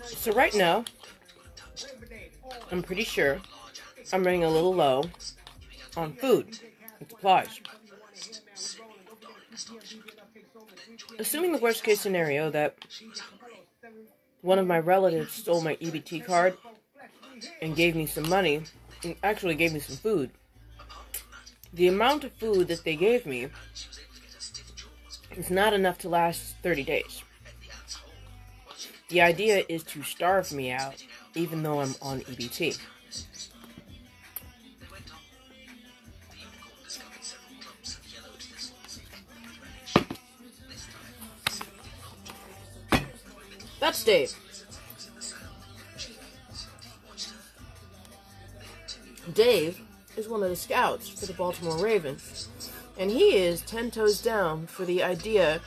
So right now, I'm pretty sure I'm running a little low on food and supplies. Assuming the worst case scenario that one of my relatives stole my EBT card and gave me some money, and actually gave me some food, the amount of food that they gave me is not enough to last 30 days. The idea is to starve me out, even though I'm on EBT. That's Dave. Dave is one of the scouts for the Baltimore Ravens, and he is 10 toes down for the idea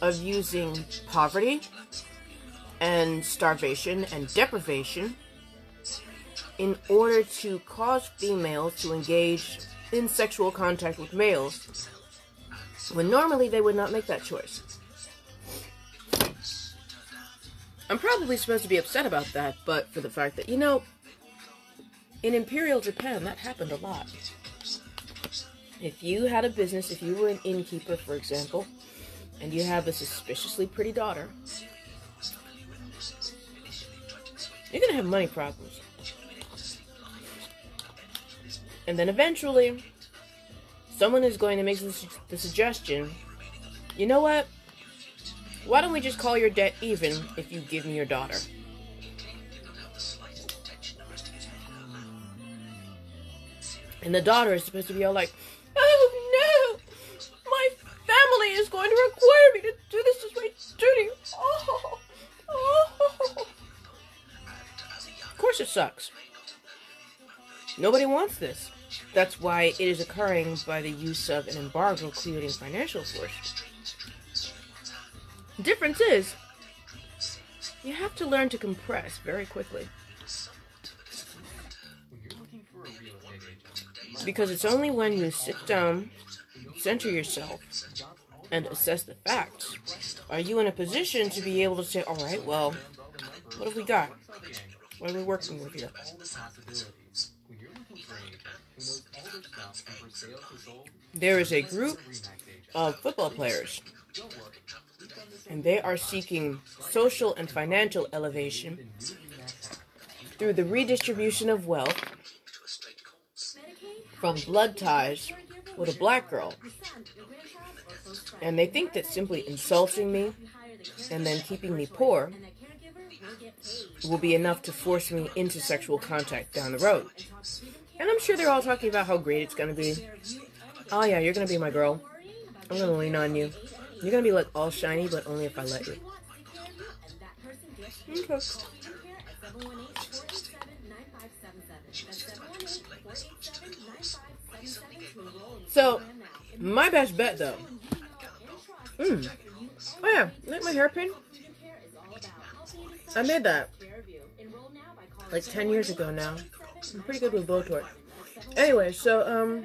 of using poverty and starvation and deprivation in order to cause females to engage in sexual contact with males when normally they would not make that choice. I'm probably supposed to be upset about that, but for the fact that, in Imperial Japan, that happened a lot. If you had a business, if you were an innkeeper, for example, and you have a suspiciously pretty daughter, you're going to have money problems. And then eventually, someone is going to make the suggestion, you know what? Why don't we just call your debt even if you give me your daughter? And the daughter is supposed to be all like, oh no! My family is going to require me to do this as my duty. Oh. Of course it sucks. Nobody wants this. That's why it is occurring by the use of an embargo creating financial force. The difference is, you have to learn to compress very quickly. Because it's only when you sit down, center yourself, and assess the facts, are you in a position to be able to say, alright, well, what have we got? What are we working with here? There is a group of football players, and they are seeking social and financial elevation through the redistribution of wealth from blood ties with a black girl. And they think that simply insulting me and then keeping me poor will be enough to force me into sexual contact down the road. And I'm sure they're all talking about how great it's going to be. Oh yeah, you're going to be my girl. I'm going to lean on you. You're going to be like all shiny, but only if I let you. Okay. So, my best bet though. Oh yeah, like my hairpin? I made that like 10 years ago now. I'm pretty good with blowtorch. Anyway, so,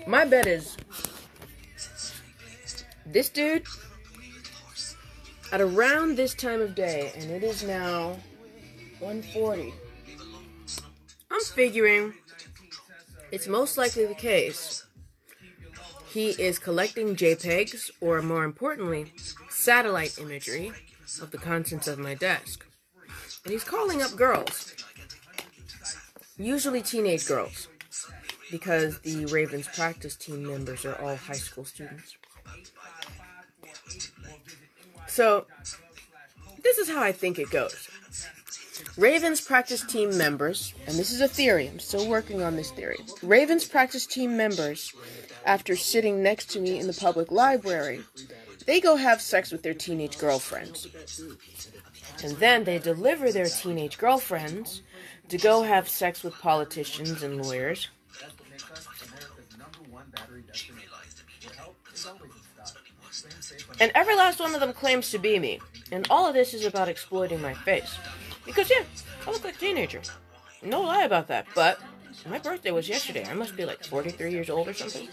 my bet is this dude at around this time of day, and it is now 1:40. I'm figuring it's most likely the case he is collecting JPEGs, or more importantly, satellite imagery of the contents of my desk. And he's calling up girls. Usually teenage girls, because the Ravens practice team members are all high school students. So, this is how I think it goes. Ravens practice team members, and this is a theory, I'm still working on this theory. Ravens practice team members, after sitting next to me in the public library, they go have sex with their teenage girlfriends. And then they deliver their teenage girlfriends to go have sex with politicians and lawyers. And every last one of them claims to be me. And all of this is about exploiting my face. Because, yeah, I look like a teenager. No lie about that. But my birthday was yesterday. I must be like 43 years old or something.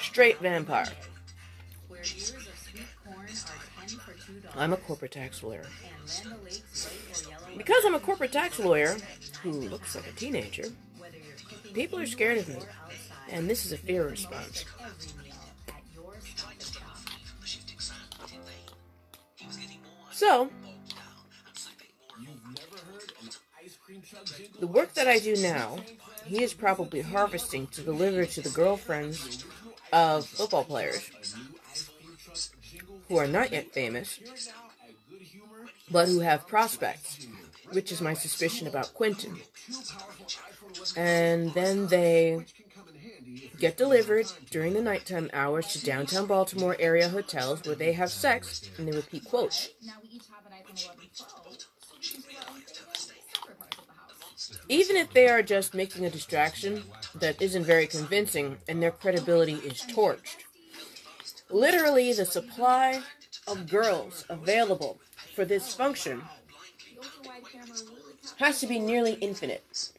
Straight vampire. I'm a corporate tax lawyer. Because I'm a corporate tax lawyer who looks like a teenager, people are scared of me. And this is a fear response. So, the work that I do now, he is probably harvesting to deliver to the girlfriends of football players who are not yet famous, but who have prospects, which is my suspicion about Quentin. And then they get delivered during the nighttime hours to downtown Baltimore area hotels where they have sex and they repeat quotes. Even if they are just making a distraction that isn't very convincing and their credibility is torched. Literally, the supply of girls available for this function has to be nearly infinite.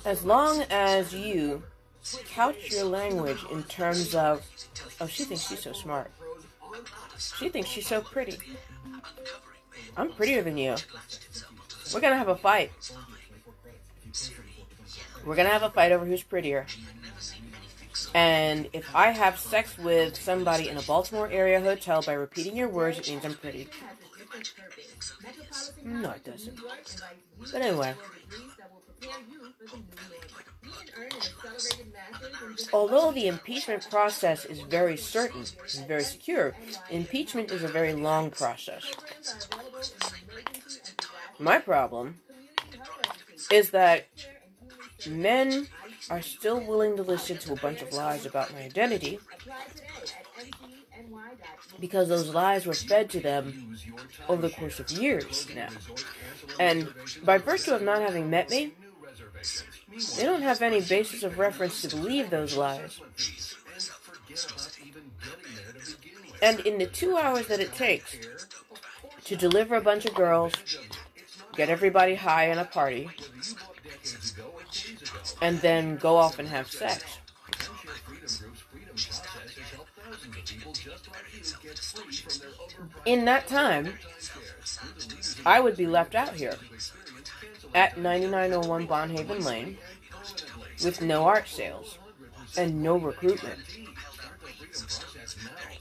As long as you couch your language in terms of, oh, she thinks she's so smart. She thinks she's so pretty. I'm prettier than you. We're gonna have a fight. We're gonna have a fight over who's prettier. And if I have sex with somebody in a Baltimore area hotel by repeating your words, it means I'm pretty. No, it doesn't. But anyway. Although the impeachment process is very certain and very secure, impeachment is a very long process. My problem is that men are still willing to listen to a bunch of lies about my identity because those lies were fed to them over the course of years now. And by virtue of not having met me, they don't have any basis of reference to believe those lies. And in the 2 hours that it takes to deliver a bunch of girls, get everybody high in a party, and then go off and have sex, in that time, I would be left out here at 9901 Bonhaven Lane with no art sales and no recruitment.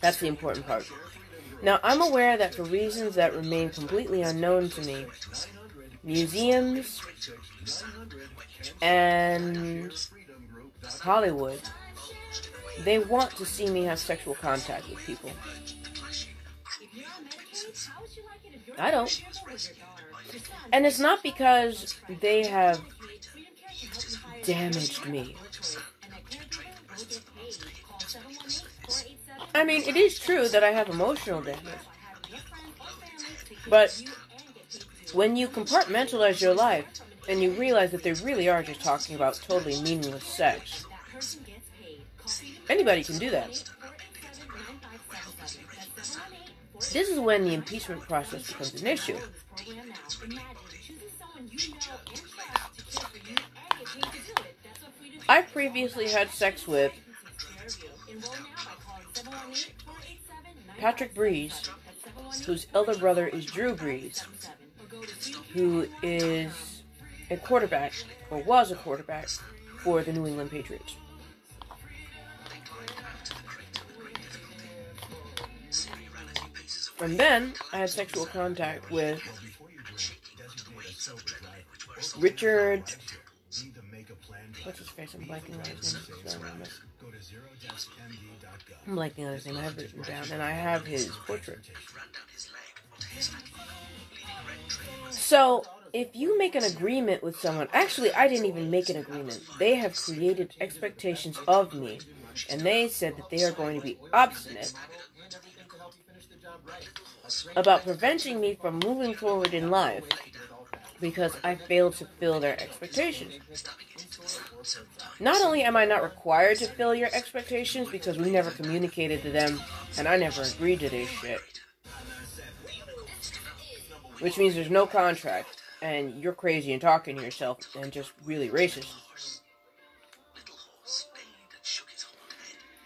That's the important part. Now, I'm aware that for reasons that remain completely unknown to me, museums and Hollywood, they want to see me have sexual contact with people. I don't. And it's not because they have damaged me. I mean, it is true that I have emotional damage. But when you compartmentalize your life and you realize that they really are just talking about totally meaningless sex, anybody can do that. This is when the impeachment process becomes an issue. I previously had sex with Patrick Breeze, whose elder brother is Drew Breeze, who is a quarterback, or was a quarterback, for the New England Patriots. And then I had sexual contact with Richard. What's his face? I'm blanking on his name. I'm blanking on his name. I have it written down, and I have his portrait. So, if you make an agreement with someone, actually, I didn't even make an agreement. They have created expectations of me, and they said that they are going to be obstinate about preventing me from moving forward in life because I failed to fill their expectations. Not only am I not required to fill your expectations because we never communicated to them and I never agreed to this shit, which means there's no contract and you're crazy and talking to yourself and just really racist.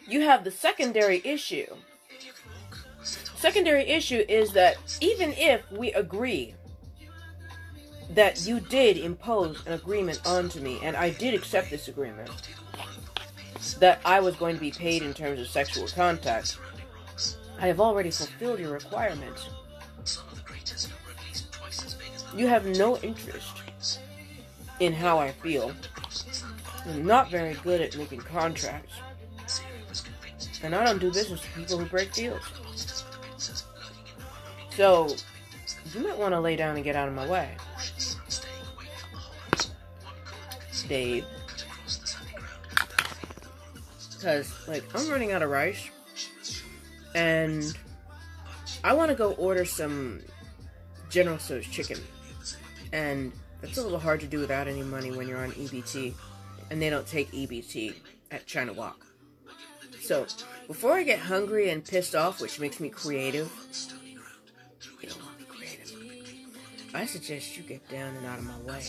you have the secondary issue. Secondary issue is that even if we agree that you did impose an agreement onto me, and I did accept this agreement, that I was going to be paid in terms of sexual contact, I have already fulfilled your requirement. You have no interest in how I feel. You're not very good at making contracts. And I don't do business with people who break deals. So, you might want to lay down and get out of my way. Dave. Because, I'm running out of rice. And I want to go order some General Tso's chicken. And that's a little hard to do without any money when you're on EBT. And they don't take EBT at China Walk. So, before I get hungry and pissed off, which makes me creative, I suggest you get down and out of my way.